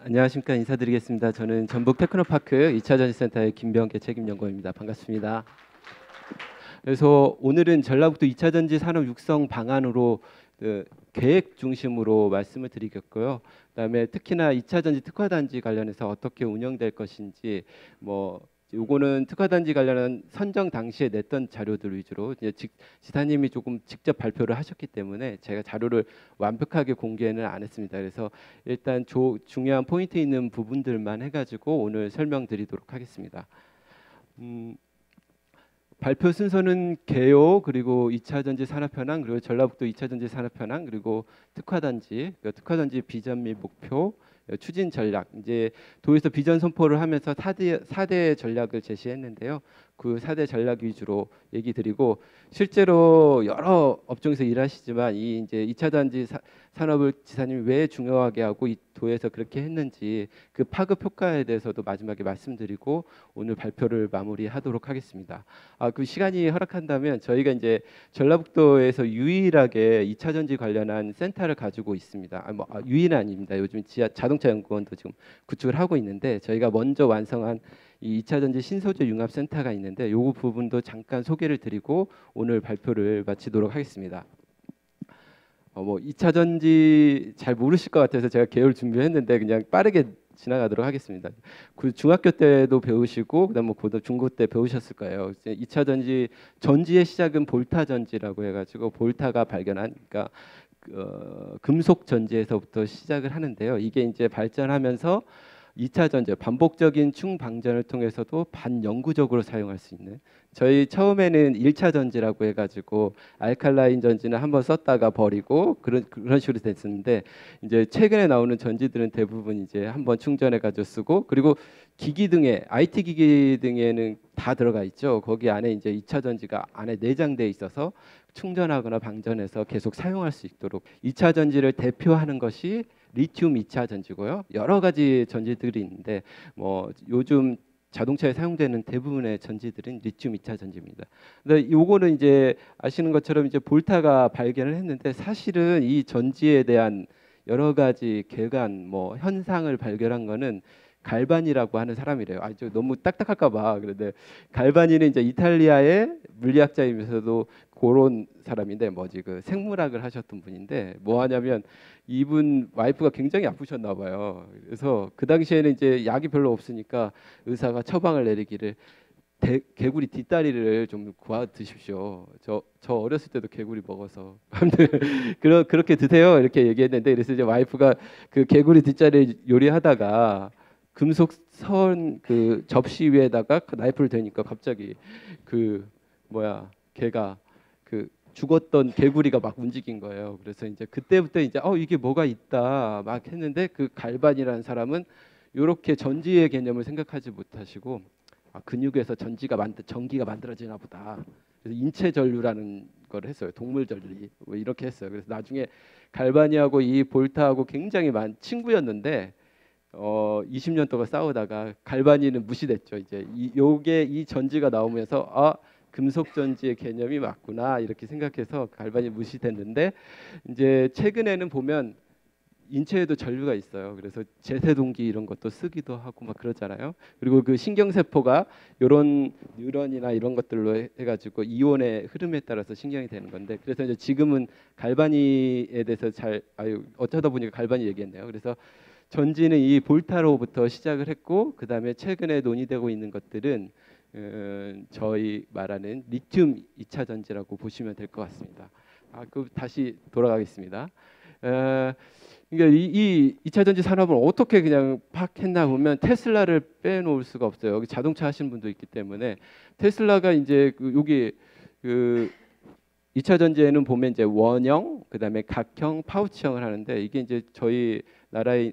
안녕하십니까. 인사드리겠습니다. 저는 전북 테크노파크 2차 전지센터의 김병계 책임연구원입니다. 반갑습니다. 그래서 오늘은 전라북도 2차 전지 산업 육성 방안으로 계획 중심으로 말씀을 드리겠고요. 그다음에 특히나 2차 전지 특화단지 관련해서 어떻게 운영될 것인지 요거는 특화단지 관련한 선정 당시에 냈던 자료들 위주로 이제 지사님이 조금 직접 발표를 하셨기 때문에 제가 자료를 완벽하게 공개는 안 했습니다. 그래서 일단 중요한 포인트 있는 부분들만 해가지고 오늘 설명드리도록 하겠습니다. 발표 순서는 개요, 그리고 2차 전지 산업 현황, 그리고 전라북도 2차 전지 산업 현황, 그리고 특화단지 비전 및 목표, 추진 전략. 이제 도에서 비전 선포를 하면서 4대 전략을 제시했는데요. 그 4대 전략 위주로 얘기 드리고, 실제로 여러 업종에서 일하시지만 이 이제 2차 전지 산업을 지사님이 왜 중요하게 하고 이 도에서 그렇게 했는지 그 파급 효과에 대해서도 마지막에 말씀드리고 오늘 발표를 마무리하도록 하겠습니다. 그 시간이 허락한다면 저희가 이제 전라북도에서 유일하게 2차 전지 관련한 센터를 가지고 있습니다. 유일은 아닙니다. 요즘 자동차 연구원도 지금 구축을 하고 있는데 저희가 먼저 완성한 이 2차 전지 신소재 융합 센터가 있는데 요 부분도 잠깐 소개를 드리고 오늘 발표를 마치도록 하겠습니다. 2차 전지 잘 모르실 것 같아서 제가 개요를 준비했는데 그냥 빠르게 지나가도록 하겠습니다. 그 중학교 때도 배우시고 그다음 고등 중고 때 배우셨을 거예요. 2차 전지의 시작은 볼타 전지라고 해가지고 볼타가 발견한 그러니까 금속 전지에서부터 시작을 하는데요. 이게 이제 발전하면서 2차 전지 반복적인 충방전을 통해서도 반영구적으로 사용할 수 있는 저희 처음에는 1차 전지라고 해가지고 알칼라인 전지는 한번 썼다가 버리고 그런 식으로 됐었는데 이제 최근에 나오는 전지들은 대부분 이제 한번 충전해가지고 쓰고 그리고 기기 등에 IT 기기 등에는 다 들어가 있죠. 거기 안에 이제 2차 전지가 안에 내장돼 있어서 충전하거나 방전해서 계속 사용할 수 있도록 2차 전지를 대표하는 것이 리튬 2차 전지고요. 여러 가지 전지들이 있는데 요즘 자동차에 사용되는 대부분의 전지들은 리튬 2차 전지입니다. 근데 요거는 이제 아시는 것처럼 이제 볼타가 발견을 했는데 사실은 이 전지에 대한 여러 가지 개관 현상을 발견한 거는 갈바니라고 하는 사람이래요. 저 너무 딱딱할까 봐. 그런데 갈바니는 이제 이탈리아의 물리학자이면서도 그런 사람인데 그 생물학을 하셨던 분인데 뭐 하냐면 이분 와이프가 굉장히 아프셨나 봐요. 그래서 그 당시에는 이제 약이 별로 없으니까 의사가 처방을 내리기를 개구리 뒷다리를 좀 구워 드십시오. 저 어렸을 때도 개구리 먹어서 그렇게 드세요 이렇게 얘기했는데 그래서 이제 와이프가 그 개구리 뒷다리 요리하다가 금속 선 그 접시 위에다가 그 나이프를 대니까 갑자기 개가 죽었던 개구리가 막 움직인 거예요. 그래서 이제 그때부터 이제 이게 뭐가 있다 막 했는데 그 갈반이라는 사람은 이렇게 전지의 개념을 생각하지 못하시고 근육에서 전기가 만들어지나 보다. 그래서 인체 전류라는 걸 했어요. 동물 전리 이렇게 했어요. 그래서 나중에 갈바니하고 이 볼타하고 굉장히 친구였는데 20년 동안 싸우다가 갈바니는 무시됐죠. 이제 이 전지가 나오면서 금속 전지의 개념이 맞구나 이렇게 생각해서 갈바니 무시됐는데 이제 최근에는 보면 인체에도 전류가 있어요. 그래서 제세동기 이런 것도 쓰기도 하고 막 그러잖아요. 그리고 그 신경세포가 이런 뉴런이나 이런 것들로 해가지고 이온의 흐름에 따라서 신경이 되는 건데 그래서 이제 지금은 갈바니에 대해서 어쩌다 보니까 갈바니 얘기했네요. 그래서 전지는 이 볼타로부터 시작을 했고 그 다음에 최근에 논의되고 있는 것들은 저희 말하는 리튬 2차 전지라고 보시면 될 것 같습니다. 다시 돌아가겠습니다. 그러니까 이 2차 전지 산업을 어떻게 그냥 팍 했나 보면 테슬라를 빼놓을 수가 없어요. 여기 자동차 하시는 분도 있기 때문에 테슬라가 이제 여기 2차 전지에는 보면 이제 원형, 그다음에 각형, 파우치형을 하는데 이게 이제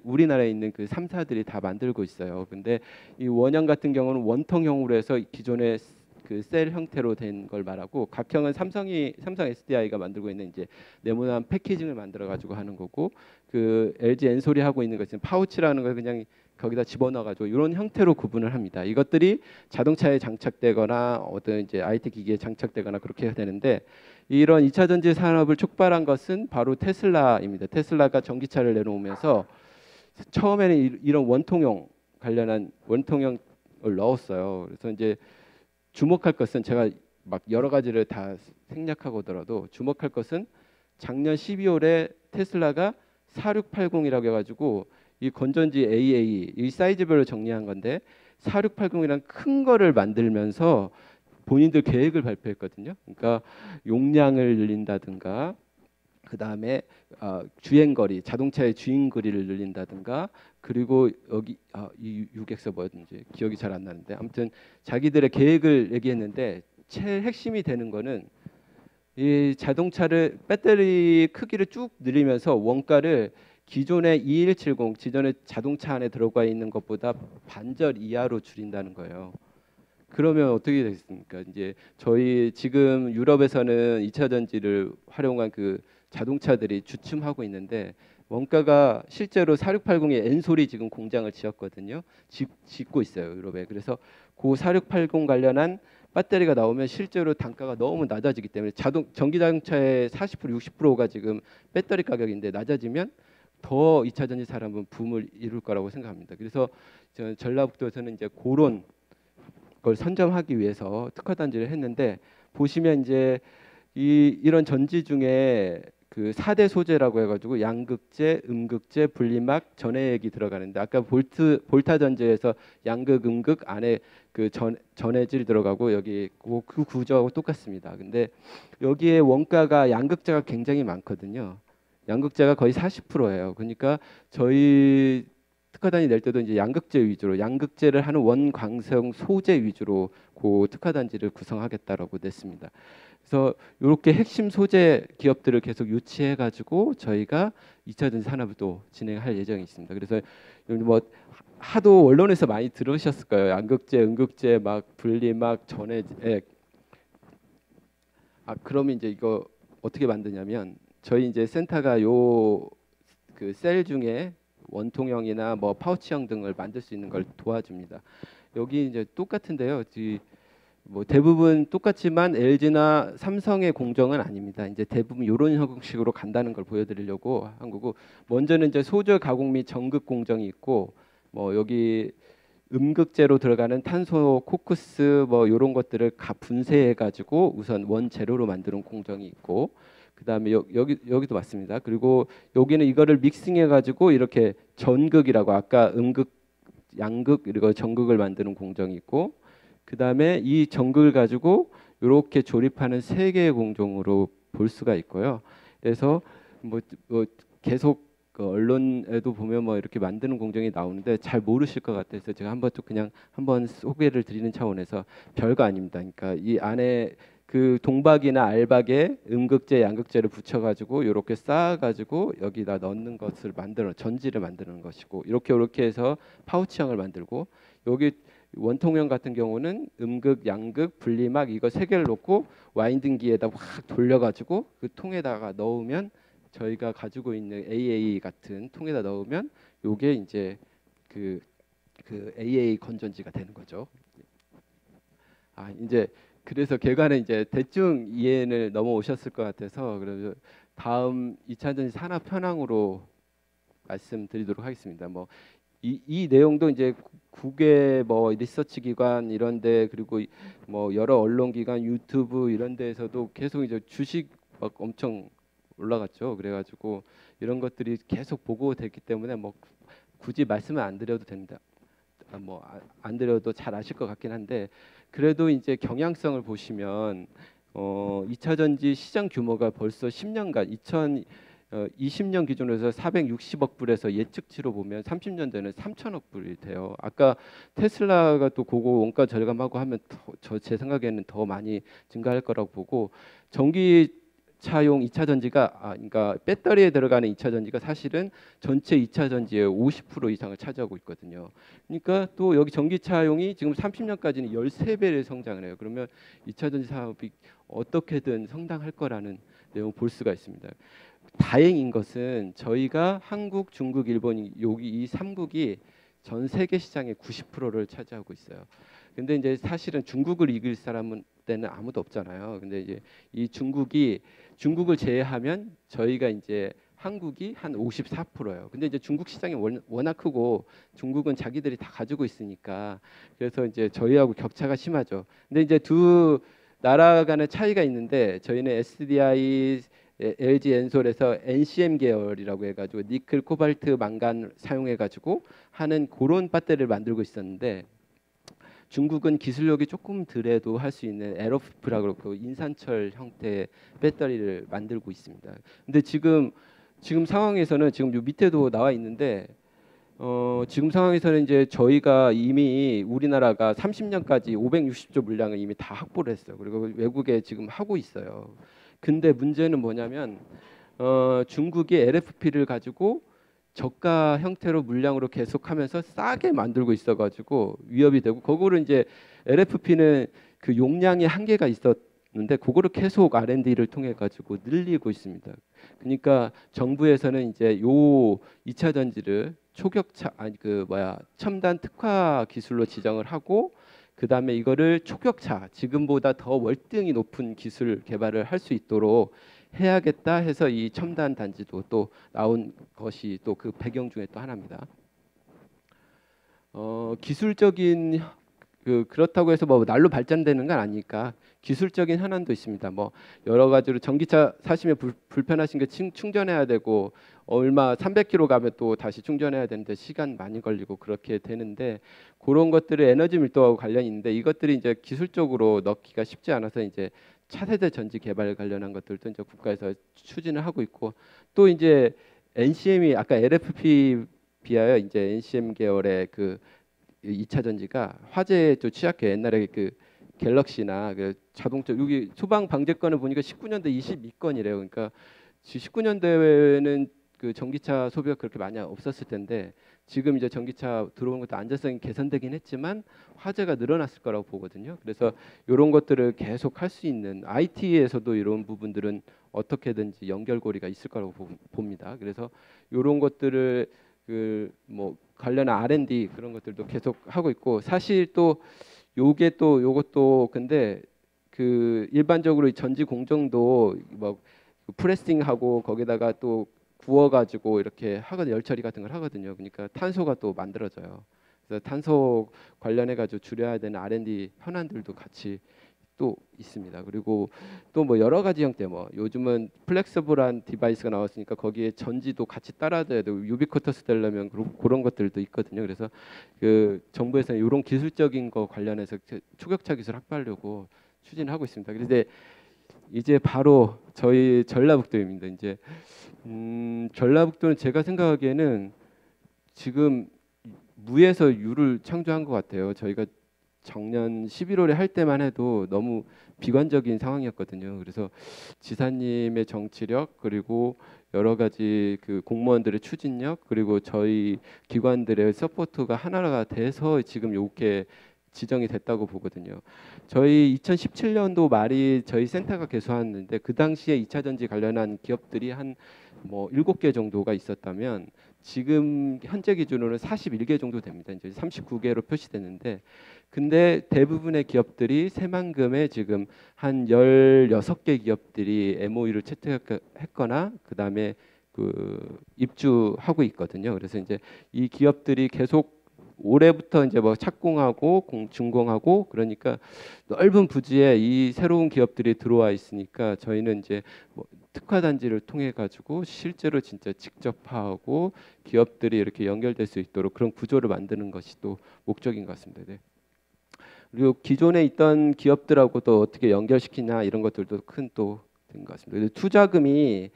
우리나라에 있는 그 3사들이 다 만들고 있어요. 근데 이 원형 같은 경우는 원통형으로 해서 기존의 그 셀 형태로 된 걸 말하고 각형은 삼성 SDI가 만들고 있는 이제 네모난 패키징을 만들어 가지고 하는 거고 그 LG 엔솔이 하고 있는 것은 파우치라는 걸 그냥 거기다 집어넣어 가지고 이런 형태로 구분을 합니다. 이것들이 자동차에 장착되거나 어떤 이제 IT 기기에 장착되거나 그렇게 해야 되는데 이런 2차 전지 산업을 촉발한 것은 바로 테슬라입니다. 테슬라가 전기차를 내놓으면서 처음에는 이런 원통형 관련한 원통형을 넣었어요. 그래서 이제 주목할 것은 제가 막 여러 가지를 다 생략하고더라도 주목할 것은 작년 12월에 테슬라가 4680이라고 해가지고 이 건전지 AA 이 사이즈별로 정리한 건데 4680이란 큰 거를 만들면서 본인들 계획을 발표했거든요. 그러니까 용량을 늘린다든가 그 다음에 주행거리, 자동차의 주행거리를 늘린다든가 그리고 여기 이 유격서 뭐였는지 기억이 잘 안 나는데 아무튼 자기들의 계획을 얘기했는데 제일 핵심이 되는 거는 이 자동차를 배터리 크기를 쭉 늘리면서 원가를 기존의 2170 기존의 자동차 안에 들어가 있는 것보다 반절 이하로 줄인다는 거예요. 그러면 어떻게 되겠습니까? 이제 저희 지금 유럽에서는 2차 전지를 활용한 그 자동차들이 주춤하고 있는데 원가가 실제로 4680의 엔솔이 지금 공장을 지었거든요. 짓고 있어요, 유럽에. 그래서 그 4680 관련한 배터리가 나오면 실제로 단가가 너무 낮아지기 때문에 전기 자동차의 40% 60%가 지금 배터리 가격인데 낮아지면 더 2차 전지 산업은 붐을 이룰 거라고 생각합니다. 그래서 전라북도에서는 이제 그런 걸 선점하기 위해서 특화 단지를 했는데 보시면 이제 이런 전지 중에 그 4대 소재라고 해가지고 양극재, 음극재, 분리막, 전해액이 들어가는데 아까 볼타 전지에서 양극, 음극 안에 그 전해질 들어가고 여기 그 구조하고 똑같습니다. 근데 여기에 원가가 양극재가 굉장히 많거든요. 양극재가 거의 40%예요. 그러니까 저희 특화단지 낼 때도 이제 양극재 위주로 양극재를 하는 원광성 소재 위주로 그 특화단지를 구성하겠다라고 냈습니다. 그래서 이렇게 핵심 소재 기업들을 계속 유치해 가지고 저희가 2차 전지 산업을 또 진행할 예정이 있습니다. 그래서 뭐 하도 언론에서 많이 들으셨을 거예요. 양극재, 음극재, 막 분리막, 전해액. 그러면 이제 이거 어떻게 만드냐면 저희 이제 센터가 요 그 셀 중에 원통형이나 뭐 파우치형 등을 만들 수 있는 걸 도와줍니다. 여기 이제 똑같은데요. 뭐 대부분 똑같지만 LG나 삼성의 공정은 아닙니다. 이제 대부분 이런 형식으로 간다는 걸 보여드리려고 한 거고 먼저는 이제 소재 가공 및 전극 공정이 있고 뭐 여기 음극재로 들어가는 탄소 코크스 뭐 이런 것들을 분쇄해 가지고 우선 원재료로 만드는 공정이 있고 그다음에 여기도 맞습니다. 그리고 여기는 이거를 믹싱해 가지고 이렇게 전극이라고 아까 음극, 양극 그리고 전극을 만드는 공정이 있고 그다음에 이 전극을 가지고 이렇게 조립하는 세 개의 공정으로 볼 수가 있고요. 그래서 뭐 계속 그 언론에도 보면 뭐 이렇게 만드는 공정이 나오는데 잘 모르실 것 같아서 제가 한번 또 그냥 한번 소개를 드리는 차원에서 별거 아닙니다. 그러니까 이 안에 그 동박이나 알박에 음극재, 양극재를 붙여가지고 이렇게 쌓아가지고 여기다 넣는 것을 전지를 만드는 것이고 이렇게 해서 파우치형을 만들고 여기 원통형 같은 경우는 음극, 양극, 분리막 이거 세 개를 놓고 와인딩기에다 확 돌려가지고 그 통에다가 넣으면 저희가 가지고 있는 AA 같은 통에다 넣으면 요게 이제 그 AA 건전지가 되는 거죠. 이제 그래서 개관은 이제 대충 이해를 넘어오셨을 것 같아서 그래서 다음 2차 전지 산업 현황으로 말씀드리도록 하겠습니다. 뭐 이 내용도 이제 국외 뭐 리서치 기관 이런데 그리고 뭐 여러 언론 기관 유튜브 이런 데에서도 계속 이제 주식 막 엄청 올라갔죠. 그래가지고 이런 것들이 계속 보고됐기 때문에 뭐 굳이 말씀을 안 드려도 됩니다. 뭐 안 드려도 잘 아실 것 같긴 한데 그래도 이제 경향성을 보시면 2차 전지 시장 규모가 벌써 10년간 2020년 기준으로 해서 460억 불에서 예측치로 보면 30년대는 3천억 불이 돼요. 아까 테슬라가 또 그거 원가 절감하고 하면 제 생각에는 더 많이 증가할 거라고 보고 전기차용 2차 전지가 그러니까 배터리에 들어가는 2차 전지가 사실은 전체 2차 전지의 50% 이상을 차지하고 있거든요. 그러니까 또 여기 전기차용이 지금 30년까지는 13배를 성장을 해요. 그러면 2차 전지 사업이 어떻게든 성장할 거라는 내용 볼 수가 있습니다. 다행인 것은 저희가 한국, 중국, 일본 여기 이 3국이 전 세계 시장의 90%를 차지하고 있어요. 근데 이제 사실은 중국을 이길 사람은 때는 아무도 없잖아요. 근데 이제 이 중국을 제외하면 저희가 이제 한국이 한 54%예요. 근데 이제 중국 시장이 워낙 크고 중국은 자기들이 다 가지고 있으니까 그래서 이제 저희하고 격차가 심하죠. 근데 이제 두 나라 간의 차이가 있는데 저희는 SDI LG 엔솔에서 NCM 계열이라고 해가지고 니켈, 코발트, 망간 사용해가지고 하는 그런 배터리를 만들고 있었는데 중국은 기술력이 조금 덜해도 할 수 있는 에러프라고 그렇고 인산철 형태의 배터리를 만들고 있습니다. 근데 지금 상황에서는 지금 요 밑에도 나와 있는데 지금 상황에서는 이제 저희가 이미 우리나라가 30년까지 560조 물량을 이미 다 확보를 했어요. 그리고 외국에 지금 하고 있어요. 근데 문제는 뭐냐면 중국이 LFP를 가지고 저가 형태로 물량으로 계속하면서 싸게 만들고 있어가지고 위협이 되고 그거를 이제 LFP는 그 용량의 한계가 있었는데 그거를 계속 R&D를 통해 가지고 늘리고 있습니다. 그러니까 정부에서는 이제 요 2차 전지를 초격차 아니 그 뭐야 첨단 특화 기술로 지정을 하고 그 다음에 이거를 초격차 지금보다 더 월등히 높은 기술 개발을 할 수 있도록 해야겠다 해서 이 첨단 단지도 또 나온 것이 또 그 배경 중에 또 하나입니다. 기술적인 그렇다고 해서 뭐 날로 발전되는 건 아니니까 기술적인 현안도 있습니다. 뭐 여러 가지로 전기차 사시면 불편하신 게 충전해야 되고 얼마 300km 가면 또 다시 충전해야 되는데 시간 많이 걸리고 그렇게 되는데 그런 것들을 에너지 밀도하고 관련이 있는데 이것들이 이제 기술적으로 넣기가 쉽지 않아서 이제 차세대 전지 개발 관련한 것들도 이제 국가에서 추진을 하고 있고 또 이제 NCM이 아까 LFP 비하여 이제 NCM 계열의 그 2차 전지가 화재에 또 취약해. 옛날에 그 갤럭시나 그 자동차 여기 소방 방재건을 보니까 19년대 22건이래요. 그러니까 19년대에는 그 전기차 소비가 그렇게 많이 없었을 텐데 지금 이제 전기차 들어오는 것도 안전성이 개선되긴 했지만 화재가 늘어났을 거라고 보거든요. 그래서 이런 것들을 계속 할 수 있는 IT에서도 이런 부분들은 어떻게든지 연결고리가 있을 거라고 봅니다. 그래서 이런 것들을 그 뭐 관련한 R&D 그런 것들도 계속 하고 있고 사실 또 요것도 근데 그 일반적으로 전지 공정도 뭐 프레싱하고 거기다가 또 구워가지고 이렇게 하거든요. 열처리 같은 걸 하거든요. 그러니까 탄소가 또 만들어져요. 그래서 탄소 관련해가지고 줄여야 되는 R&D 현안들도 같이 또 있습니다. 그리고 또 뭐 여러 가지 형태 뭐 요즘은 플렉서블한 디바이스가 나왔으니까 거기에 전지도 같이 따라줘야 되고 유비쿼터스 되려면 그런 것들도 있거든요. 그래서 그 정부에서는 이런 기술적인 거 관련해서 초격차 기술 확보하려고 추진하고 있습니다. 그런데 이제 바로 저희 전라북도입니다. 이제 전라북도는 제가 생각하기에는 지금 무에서 유를 창조한 것 같아요. 저희가 작년 11월에 할 때만 해도 너무 비관적인 상황이었거든요. 그래서 지사님의 정치력 그리고 여러 가지 그 공무원들의 추진력 그리고 저희 기관들의 서포트가 하나가 돼서 지금 이렇게 지정이 됐다고 보거든요. 저희 2017년도 말이 저희 센터가 개소하는데 그 당시에 2차 전지 관련한 기업들이 한 뭐 7개 정도가 있었다면 지금 현재 기준으로는 41개 정도 됩니다. 이제 39개로 표시됐는데 근데 대부분의 기업들이 새만금에 지금 한 16개 기업들이 MOU를 채택했거나 그다음에 그 입주하고 있거든요. 그래서 이제 이 기업들이 계속 올해부터 이제 뭐 착공하고 준공하고 그러니까 넓은 부지에 이 새로운 기업들이 들어와 있으니까 저희는 이제 뭐 특화 단지를 통해 가지고 실제로 진짜 직접하고 기업들이 이렇게 연결될 수 있도록 그런 구조를 만드는 것이 또 목적인 것 같습니다. 네. 그리고 기존에 있던 기업들하고 또 어떻게 연결시키냐 이런 것들도 큰 또 된 것 같습니다. 투자금이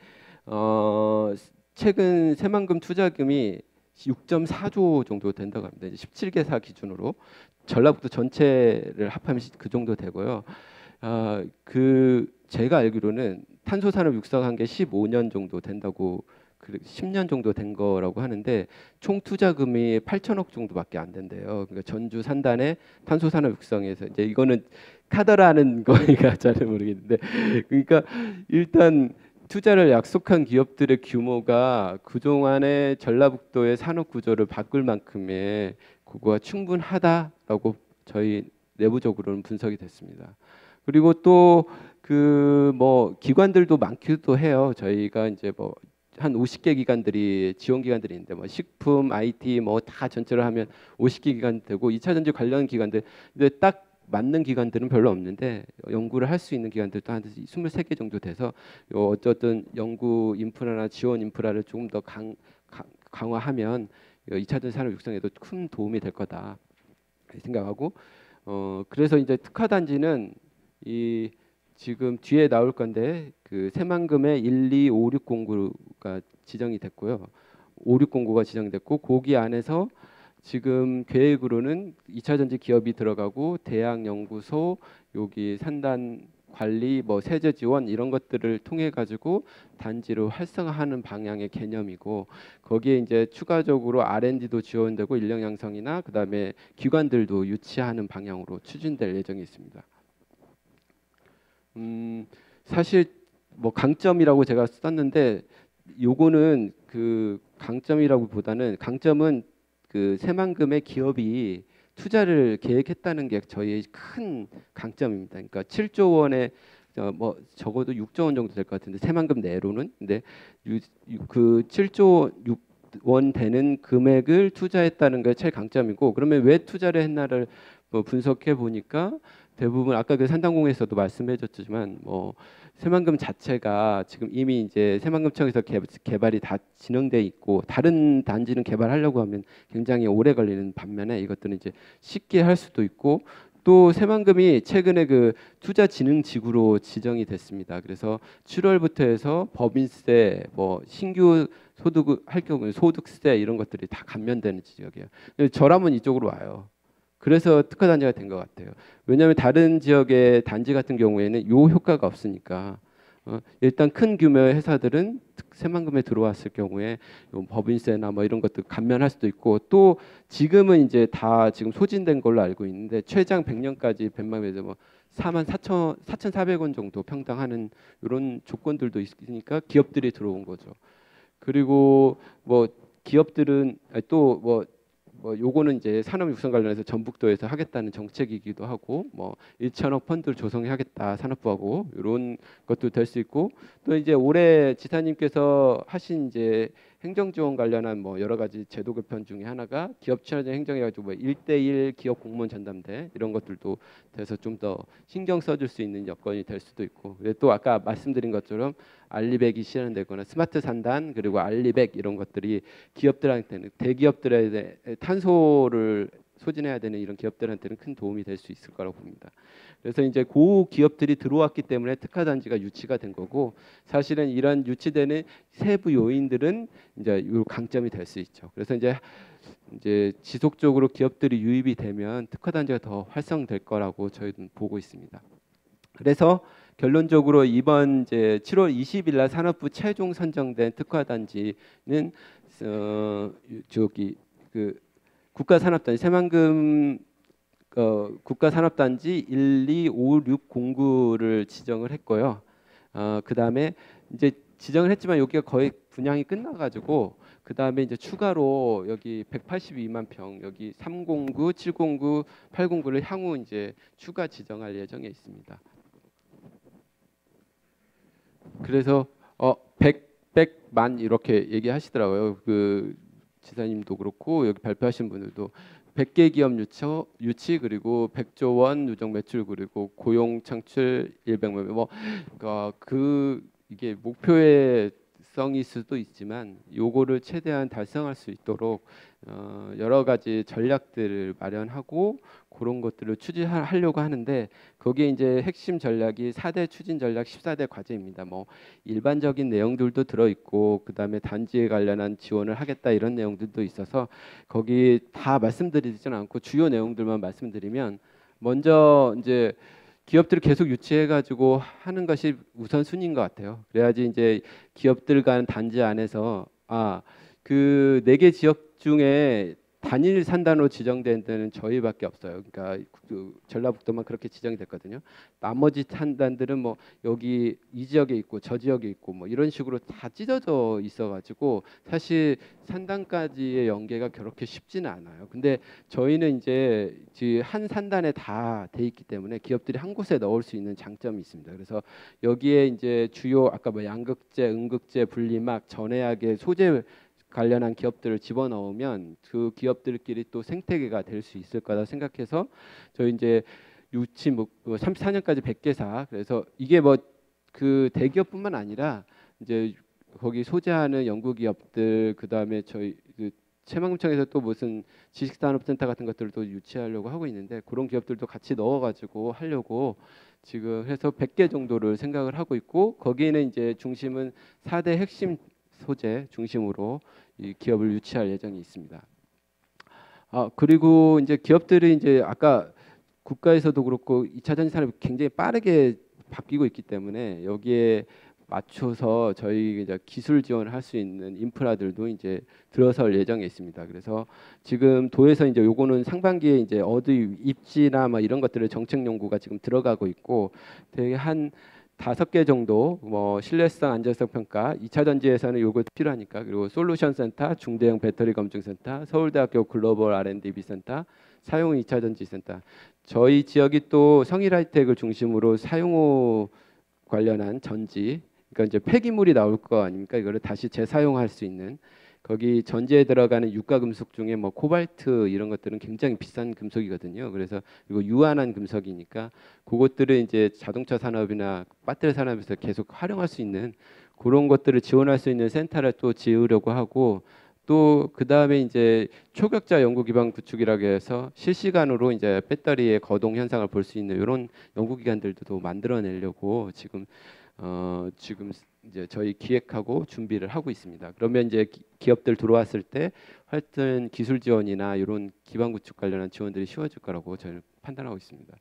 최근 새만금 투자금이 6.4조 정도 된다고 합니다. 17개사 기준으로 전라북도 전체를 합하면 그 정도 되고요. 그 제가 알기로는 탄소 산업 육성한 게 15년 정도 된다고 10년 정도 된 거라고 하는데 총 투자금이 8천억 정도밖에 안 된대요. 그러니까 전주 산단의 탄소 산업 육성에서 이제 이거는 카더라는 거니까 잘 모르겠는데 그러니까 일단 투자를 약속한 기업들의 규모가 그동안의 전라북도의 산업 구조를 바꿀 만큼의 그거가 충분하다라고 저희 내부적으로는 분석이 됐습니다. 그리고 또 그 뭐 기관들도 많기도 해요. 저희가 이제 뭐 한 50개 기관들이 지원 기관들이 있는데 뭐 식품, IT 뭐 다 전체로 하면 50개 기관 되고 2차 전지 관련 기관들 근데 딱 맞는 기관들은 별로 없는데 연구를 할 수 있는 기관들도 한 23개 정도 돼서 어쨌든 연구 인프라나 지원 인프라를 조금 더 강화하면 2차 전지 산업 육성에도 큰 도움이 될 거다 생각하고 그래서 이제 특화 단지는 이 지금 뒤에 나올 건데 그 새만금에 125609가 지정이 됐고요. 5609가 지정이 됐고 거기 안에서 지금 계획으로는 2차 전지 기업이 들어가고 대학 연구소 여기 산단 관리 뭐 세제 지원 이런 것들을 통해 가지고 단지로 활성화하는 방향의 개념이고 거기에 이제 추가적으로 R&D도 지원되고 인력 양성이나 그다음에 기관들도 유치하는 방향으로 추진될 예정이 있습니다. 사실 뭐 강점이라고 제가 썼는데 요거는 그 강점이라고보다는 강점은 그 새만금의 기업이 투자를 계획했다는 게 저희의 큰 강점입니다. 그러니까 7조 원의 뭐 적어도 6조 원 정도 될 것 같은데 새만금 내로는 근데 그 7조 원 되는 금액을 투자했다는 게 제일 강점이고 그러면 왜 투자를 했나를 뭐 분석해 보니까 대부분 아까 그 산단공에서도 말씀해줬지만 뭐 새만금 자체가 지금 이미 이제 새만금청에서 개발이 다 진행돼 있고 다른 단지는 개발하려고 하면 굉장히 오래 걸리는 반면에 이것들은 이제 쉽게 할 수도 있고 또 새만금이 최근에 그 투자진흥지구로 지정이 됐습니다. 그래서 7월부터 해서 법인세, 뭐 신규 소득 할 경우에 소득세 이런 것들이 다 감면되는 지역이에요. 저라면 이쪽으로 와요. 그래서 특화 단지가 된 것 같아요. 왜냐하면 다른 지역의 단지 같은 경우에는 요 효과가 없으니까 일단 큰 규모의 회사들은 새만금에 들어왔을 경우에 법인세나 뭐 이런 것들 감면할 수도 있고 또 지금은 이제 다 지금 소진된 걸로 알고 있는데 최장 100년까지 벤맘에서 뭐 44,400원 정도 평당하는 이런 조건들도 있으니까 기업들이 들어온 거죠. 그리고 뭐 기업들은 뭐 요거는 이제 산업 육성 관련해서 전북도에서 하겠다는 정책이기도 하고 뭐 1천억 펀드를 조성하겠다 산업부하고 이런 것도 될 수 있고 또 이제 올해 지사님께서 하신 이제 행정 지원 관련한 뭐 여러 가지 제도 개편 중에 하나가 기업 친화적 행정해가지고 뭐 1대1 기업 공무원 전담대 이런 것들도 돼서 좀 더 신경 써줄 수 있는 여건이 될 수도 있고 또 아까 말씀드린 것처럼 알리백이 실현되거나 스마트 산단 그리고 알리백 이런 것들이 기업들한테는 대기업들에 탄소를 소진해야 되는 이런 기업들한테는 큰 도움이 될 수 있을 거라고 봅니다. 그래서 이제 고 기업들이 들어왔기 때문에 특화 단지가 유치가 된 거고 사실은 이런 유치되는 세부 요인들은 이제 요 강점이 될 수 있죠. 그래서 이제 지속적으로 기업들이 유입이 되면 특화 단지가 더 활성될 거라고 저희는 보고 있습니다. 그래서 결론적으로 이번 이제 7월 20일 날 산업부 최종 선정된 특화 단지는 저기 그 국가산업단지 새만금 국가산업단지 125609를 지정을 했고요. 그 다음에 이제 지정을 했지만 여기가 거의 분양이 끝나가지고 그 다음에 이제 추가로 여기 182만 평 여기 309, 709, 809를 향후 이제 추가 지정할 예정에 있습니다. 그래서 100만 이렇게 얘기하시더라고요. 그 지사님도 그렇고 여기 발표하신 분들도 100개 기업 유치 그리고 100조 원 누적 매출 그리고 고용 창출 100만 뭐 이게 목표의 성일 수도 있지만 요거를 최대한 달성할 수 있도록 여러 가지 전략들을 마련하고 그런 것들을 추진하려고 하는데 거기에 이제 핵심 전략이 4대 추진 전략 14대 과제입니다. 뭐 일반적인 내용들도 들어 있고 그다음에 단지에 관련한 지원을 하겠다 이런 내용들도 있어서 거기 다 말씀드리지는 않고 주요 내용들만 말씀드리면 먼저 이제 기업들을 계속 유치해가지고 하는 것이 우선순위인 것 같아요. 그래야지 이제 기업들 간 단지 안에서 그 4개 지역 중에 단일 산단으로 지정된 데는 저희밖에 없어요. 그러니까 그 전라북도만 그렇게 지정이 됐거든요. 나머지 산단들은 뭐 여기 이 지역에 있고 저 지역에 있고 뭐 이런 식으로 다 찢어져 있어가지고 사실 산단까지의 연계가 그렇게 쉽지는 않아요. 근데 저희는 이제 한 산단에 다 돼 있기 때문에 기업들이 한 곳에 넣을 수 있는 장점이 있습니다. 그래서 여기에 이제 주요 아까 뭐 양극재, 음극재, 분리막, 전해약의 소재 관련한 기업들을 집어넣으면 그 기업들끼리 또 생태계가 될 수 있을 거다 생각해서 저희 이제 유치 뭐 34년까지 100개사 그래서 이게 뭐 그 대기업뿐만 아니라 이제 거기 소재하는 연구기업들 그다음에 저희 그 채망청에서 또 무슨 지식산업센터 같은 것들도 유치하려고 하고 있는데 그런 기업들도 같이 넣어가지고 하려고 지금 해서 100개 정도를 생각을 하고 있고 거기에는 이제 중심은 4대 핵심 소재 중심으로 이 기업을 유치할 예정이 있습니다. 그리고 이제 기업들이 이제 아까 국가에서도 그렇고 2차 전지 산업이 굉장히 빠르게 바뀌고 있기 때문에 여기에 맞춰서 저희 이제 기술 지원을 할 수 있는 인프라들도 이제 들어설 예정에 있습니다. 그래서 지금 도에서 이제 요거는 상반기에 이제 어디 입지나 뭐 이런 것들을 정책 연구가 지금 들어가고 있고 되게 한 5개 정도 뭐 신뢰성 안전성 평가 2차 전지에서는 요거 필요하니까 그리고 솔루션 센터 중대형 배터리 검증 센터 서울대학교 글로벌 R&D 센터 사용 2차 전지 센터 저희 지역이 또 성일 하이텍을 중심으로 사용후 관련한 전지 그러니까 이제 폐기물이 나올 거 아닙니까 이거를 다시 재사용할 수 있는 거기 전지에 들어가는 유가 금속 중에 뭐 코발트 이런 것들은 굉장히 비싼 금속이거든요. 그래서 그리고 유한한 금속이니까 그것들을 이제 자동차 산업이나 배터리 산업에서 계속 활용할 수 있는 그런 것들을 지원할 수 있는 센터를 또 지으려고 하고 또 그 다음에 이제 초격자 연구 기반 구축이라고 해서 실시간으로 이제 배터리의 거동 현상을 볼 수 있는 이런 연구 기관들도 또 만들어내려고 지금 이제 저희 기획하고 준비를 하고 있습니다. 그러면 이제 기업들 들어왔을 때 하여튼 기술 지원이나 이런 기반 구축 관련한 지원들이 쉬워질 거라고 저는 판단하고 있습니다.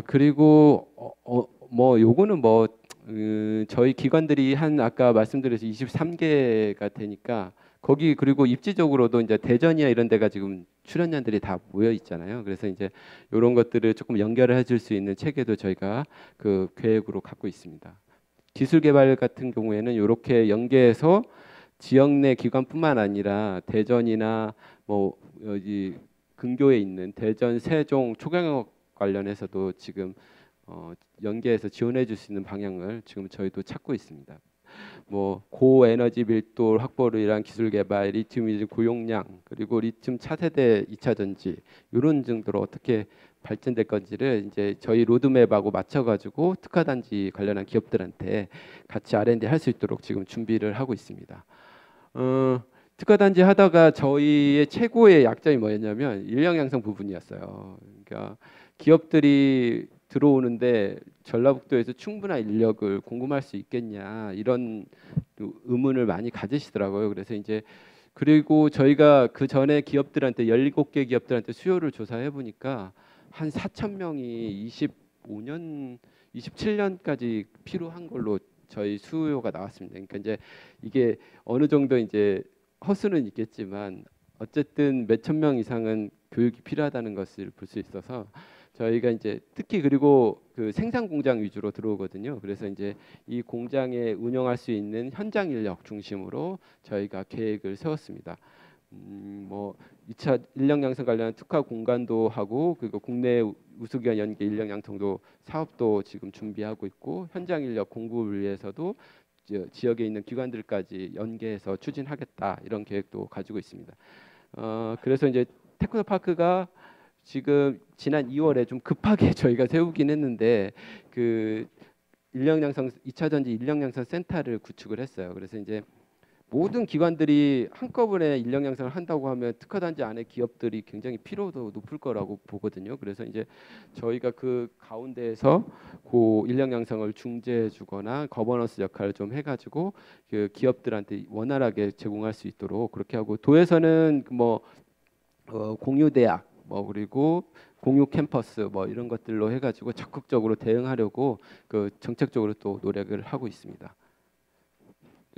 그리고 뭐 요거는 뭐 저희 기관들이 한 아까 말씀드려서 23개가 되니까 거기 그리고 입지적으로도 이제 대전이나 이런 데가 지금 출연연들이 다 모여 있잖아요. 그래서 이제 이런 것들을 조금 연결을 해줄 수 있는 체계도 저희가 그 계획으로 갖고 있습니다. 기술 개발 같은 경우에는 이렇게 연계해서 지역 내 기관뿐만 아니라 대전이나 뭐 여기 근교에 있는 대전, 세종, 초경역 관련해서도 지금 연계해서 지원해 줄 수 있는 방향을 지금 저희도 찾고 있습니다. 뭐 고에너지 밀도 확보를 위한 기술 개발, 리튬 이전 고용량, 그리고 리튬 차세대 2차 전지 이런 정도로 어떻게 발전될 건지를 이제 저희 로드맵하고 맞춰가지고 특화단지 관련한 기업들한테 같이 R&D 할 수 있도록 지금 준비를 하고 있습니다. 특화단지 하다가 저희의 최고의 약점이 뭐였냐면 인력 양성 부분이었어요. 그러니까 기업들이 들어오는데 전라북도에서 충분한 인력을 공급할 수 있겠냐 이런 의문을 많이 가지시더라고요. 그래서 이제 그리고 저희가 그 전에 기업들한테 17개 기업들한테 수요를 조사해 보니까 한 4천 명이 25년, 27년까지 필요한 걸로 저희 수요가 나왔습니다. 그러니까 이제 이게 어느 정도 이제 허수는 있겠지만 어쨌든 몇천 명 이상은 교육이 필요하다는 것을 볼 수 있어서 저희가 이제 특히 그리고 그 생산 공장 위주로 들어오거든요. 그래서 이제 이 공장에 운영할 수 있는 현장 인력 중심으로 저희가 계획을 세웠습니다. 뭐 2차 인력 양성 관련한 특화 공간도 하고 그리고 국내 우수기관 연계 인력 양성도 사업도 지금 준비하고 있고 현장 인력 공급을 위해서도 지역에 있는 기관들까지 연계해서 추진하겠다 이런 계획도 가지고 있습니다. 그래서 이제 테크노파크가 지금 지난 2월에 좀 급하게 저희가 세우긴 했는데 그 인력 양성 2차 전지 인력 양성 센터를 구축을 했어요. 그래서 이제 모든 기관들이 한꺼번에 인력 양성을 한다고 하면 특화단지 안에 기업들이 굉장히 피로도 높을 거라고 보거든요. 그래서 이제 저희가 그 가운데에서 그 인력 양성을 중재해주거나 거버넌스 역할을 좀 해가지고 그 기업들한테 원활하게 제공할 수 있도록 그렇게 하고 도에서는 뭐 공유 대학 뭐 그리고 공유 캠퍼스 뭐 이런 것들로 해가지고 적극적으로 대응하려고 그 정책적으로 또 노력을 하고 있습니다.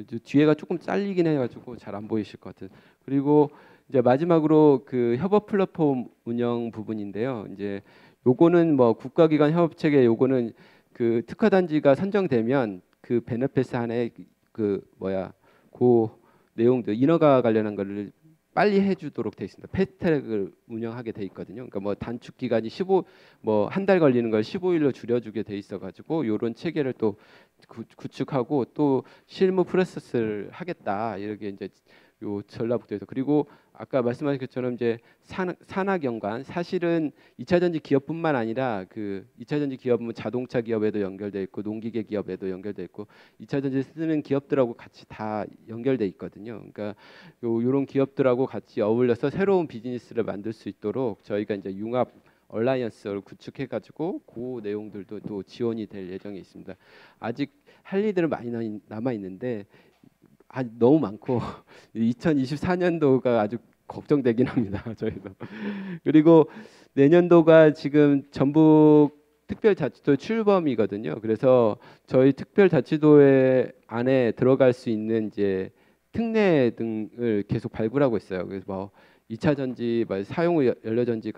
뒤에가 조금 잘리긴 해가지고 잘 안 보이실 것 같아요. 그리고 이제 마지막으로 그 협업 플랫폼 운영 부분인데요. 이제 요거는 뭐 국가기관 협업 체계 요거는 그 특화 단지가 선정되면 그 베네피스 안에 그 뭐야 그 내용들 인허가 관련한 거를 빨리 해주도록 돼 있습니다. 패스트트랙을 운영하게 돼 있거든요. 그러니까 뭐 단축 기간이 15 뭐 한 달 걸리는 걸 15일로 줄여주게 돼 있어가지고 요런 체계를 또 구축하고 또 실무 프로세스를 하겠다 이렇게 이제 요 전라북도에서 그리고 아까 말씀하신 것처럼 이제 산학 연관 사실은 2차 전지 기업뿐만 아니라 그 2차 전지 기업은 자동차 기업에도 연결돼 있고 농기계 기업에도 연결돼 있고 2차 전지 쓰는 기업들하고 같이 다 연결돼 있거든요. 그러니까 요런 기업들하고 같이 어울려서 새로운 비즈니스를 만들 수 있도록 저희가 이제 융합 얼라이언스를 구축해 가지고 그 내용들도 또 지원이 될 예정에 있습니다. 아직 할 일들은 많이 남아 있는데 너무 많고 2024년도가 아주 걱정되긴 합니다. 저희도. 그리고 내년도가 지금 전북 특별자치도 출범이거든요. 그래서 저희 특별자치도의 안에 들어갈 수 있는 이제 특례 등을 계속 발굴하고 있어요. 그래서 뭐 2차 전지, 사용 후 연료 전지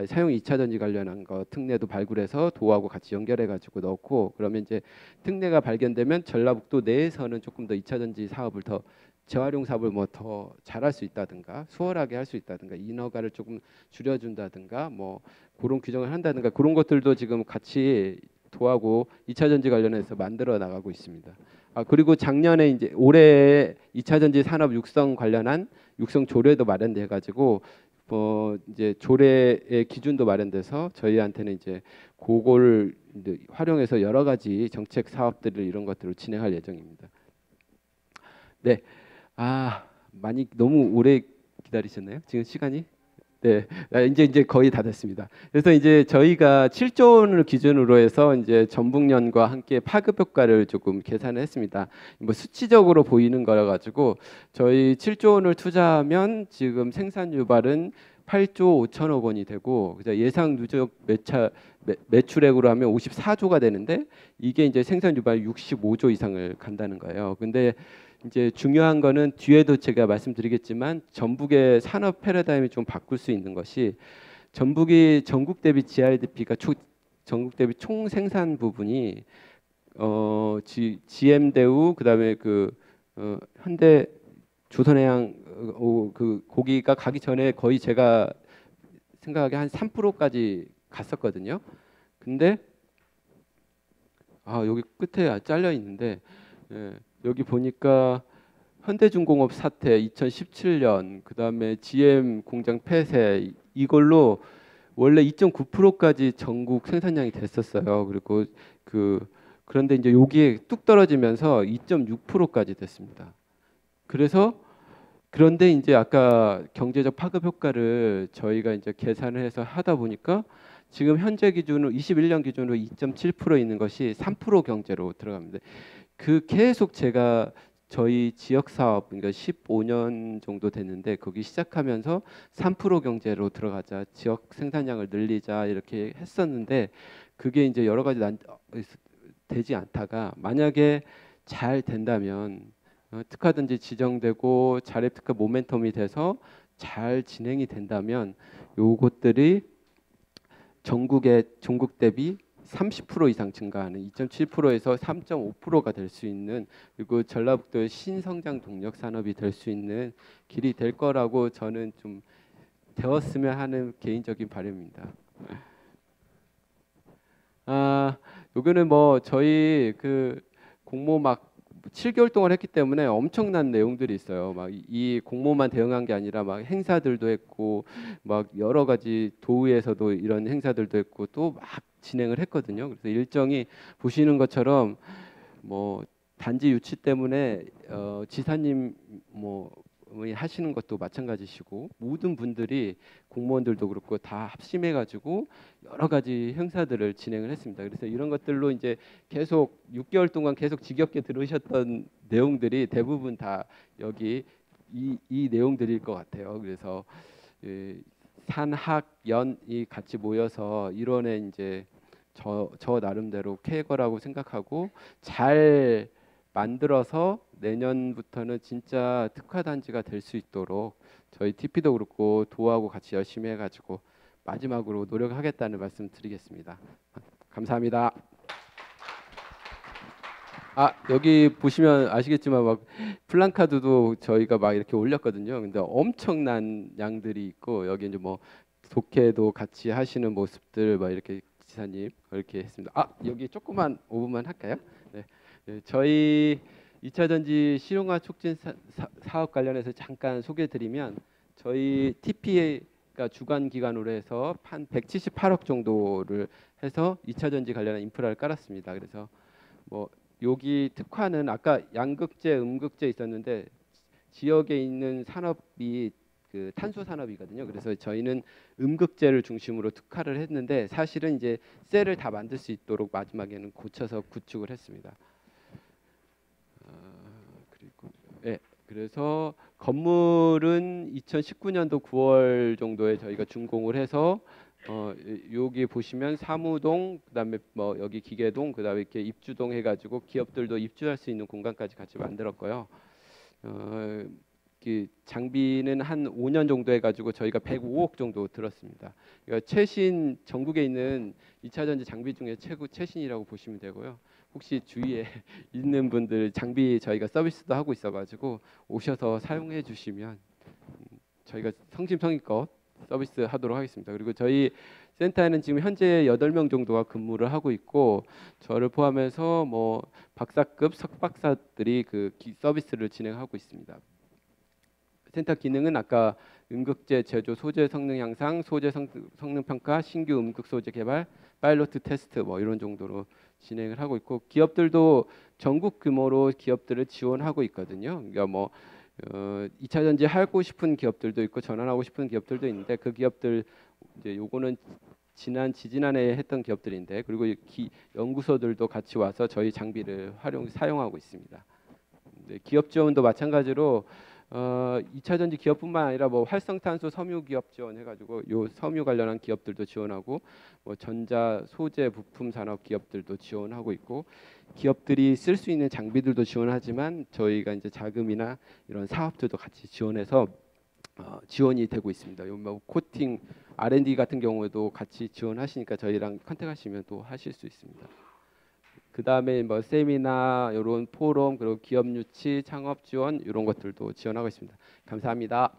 사용 2차 전지 관련한 거 특례도 발굴해서 도하고 같이 연결해 가지고 넣고 그러면 이제 특례가 발견되면 전라북도 내에서는 조금 더 2차 전지 사업을 더 재활용 사업을 뭐 더 잘할 수 있다든가 수월하게 할 수 있다든가 인허가를 조금 줄여준다든가 뭐 그런 규정을 한다든가 그런 것들도 지금 같이 도하고 2차 전지 관련해서 만들어 나가고 있습니다. 그리고 작년에 이제 올해 2차 전지 산업 육성 관련한 육성 조례도 마련돼 가지고 이제 조례의 기준도 마련돼서 저희한테는 이제 그거를 이제 활용해서 여러 가지 정책 사업들을 이런 것들을 진행할 예정입니다. 네, 많이 너무 오래 기다리셨나요? 지금 시간이? 네, 이제 거의 다 됐습니다. 그래서 이제 저희가 7조 원을 기준으로 해서 이제 전북연과 함께 파급 효과를 조금 계산을 했습니다. 뭐 수치적으로 보이는 거라 가지고 저희 7조 원을 투자하면 지금 생산 유발은 8조 5천억 원이 되고 예상 누적 매출액으로 하면 54조가 되는데 이게 이제 생산 유발 65조 이상을 간다는 거예요. 근데 이제 중요한 거는 뒤에도 제가 말씀드리겠지만 전북의 산업 패러다임이 좀 바꿀 수 있는 것이 전북이 전국 대비 GRDP가 전국 대비 총 생산 부분이 GM대우 그다음에 현대 조선해양 그 고기가 가기 전에 거의 제가 생각하기에 한 3%까지 갔었거든요. 근데 여기 끝에 잘려 있는데 여기 보니까 현대중공업 사태 2017년 그다음에 GM 공장 폐쇄 이걸로 원래 2.9%까지 전국 생산량이 됐었어요. 그리고 그런데 이제 여기에 뚝 떨어지면서 2.6%까지 됐습니다. 그런데 이제 아까 경제적 파급 효과를 저희가 이제 계산을 해서 하다 보니까 지금 현재 기준으로 21년 기준으로 2.7% 있는 것이 3% 경제로 들어갑니다. 계속 제가 저희 지역 사업 그러니까 15년 정도 됐는데 거기 시작하면서 3% 경제로 들어가자 지역 생산량을 늘리자 이렇게 했었는데 그게 이제 여러 가지 되지 않다가 만약에 잘 된다면 특화든지 지정되고 자립 특화 모멘텀이 돼서 잘 진행이 된다면 요것들이 전국 대비 30% 이상 증가하는 2.7%에서 3.5%가 될 수 있는 그리고 전라북도의 신성장 동력 산업이 될 수 있는 길이 될 거라고 저는 좀 되었으면 하는 개인적인 바람입니다. 요거는 뭐 저희 공모 막 7개월 동안 했기 때문에 엄청난 내용들이 있어요. 막 이 공모만 대응한 게 아니라 막 행사들도 했고 막 여러 가지 도의에서도 이런 행사들도 했고 또 막 진행을 했거든요. 그래서 일정이 보시는 것처럼 뭐 단지 유치 때문에 지사님 뭐 하시는 것도 마찬가지시고 모든 분들이 공무원들도 그렇고 다 합심해 가지고 여러 가지 행사들을 진행을 했습니다. 그래서 이런 것들로 이제 계속 6개월 동안 계속 지겹게 들으셨던 내용들이 대부분 다 여기 이 내용들일 것 같아요. 그래서 산학연이 같이 모여서 이론에 이제 저 나름대로 캐거라고 생각하고 잘 만들어서 내년부터는 진짜 특화단지가 될 수 있도록 저희 TP도 그렇고 도하고 같이 열심히 해가지고 마지막으로 노력하겠다는 말씀 드리겠습니다. 감사합니다. 여기 보시면 아시겠지만 막 플랜카드도 저희가 막 이렇게 올렸거든요. 근데 엄청난 양들이 있고 여기 이제 뭐 독해도 같이 하시는 모습들 막 이렇게 지사님 이렇게 했습니다. 여기 조금만 5분만 할까요? 네. 네, 저희 2차 전지 실용화 촉진 사업 관련해서 잠깐 소개드리면 저희 TP가 주관 기관으로 해서 한 178억 정도를 해서 2차 전지 관련한 인프라를 깔았습니다. 그래서 뭐 여기 특화는 아까 양극재, 음극재 있었는데 지역에 있는 산업이 그 탄소 산업이거든요. 그래서 저희는 음극재를 중심으로 특화를 했는데 사실은 이제 셀을 다 만들 수 있도록 마지막에는 고쳐서 구축을 했습니다. 그리고 그래서 건물은 2019년도 9월 정도에 저희가 준공을 해서 여기 보시면 사무동, 그다음에 뭐 여기 기계동, 그다음에 이렇게 입주동 해가지고 기업들도 입주할 수 있는 공간까지 같이 만들었고요. 그 장비는 한 5년 정도 해가지고 저희가 105억 정도 들었습니다. 그러니까 최신 전국에 있는 2차 전지 장비 중에 최신이라고 보시면 되고요. 혹시 주위에 있는 분들 장비 저희가 서비스도 하고 있어가지고 오셔서 사용해 주시면 저희가 성심성의껏 서비스 하도록 하겠습니다. 그리고 저희 센터에는 지금 현재 8명 정도가 근무를 하고 있고 저를 포함해서 뭐 박사급 석박사들이 그 서비스를 진행하고 있습니다. 센터 기능은 아까 음극재 제조 소재 성능 향상, 소재 성능 평가, 신규 음극 소재 개발, 파일로트 테스트 뭐 이런 정도로 진행을 하고 있고 기업들도 전국 규모로 기업들을 지원하고 있거든요. 그러니까 뭐 2차 전지 하고 싶은 기업들도 있고 전환하고 싶은 기업들도 있는데 그 기업들 이제 요거는 지지난해에 했던 기업들인데 그리고 연구소들도 같이 와서 저희 장비를 사용하고 있습니다. 기업 지원도 마찬가지로 2차 전지 기업뿐만 아니라 뭐 활성탄소 섬유 기업 지원해가지고 요 섬유 관련한 기업들도 지원하고 뭐 전자 소재 부품 산업 기업들도 지원하고 있고 기업들이 쓸 수 있는 장비들도 지원하지만 저희가 이제 자금이나 이런 사업들도 같이 지원해서 지원이 되고 있습니다. 뭐 코팅 R&D 같은 경우에도 같이 지원하시니까 저희랑 컨택하시면 또 하실 수 있습니다. 그 다음에 뭐 세미나 이런 포럼 그리고 기업 유치 창업 지원 이런 것들도 지원하고 있습니다. 감사합니다.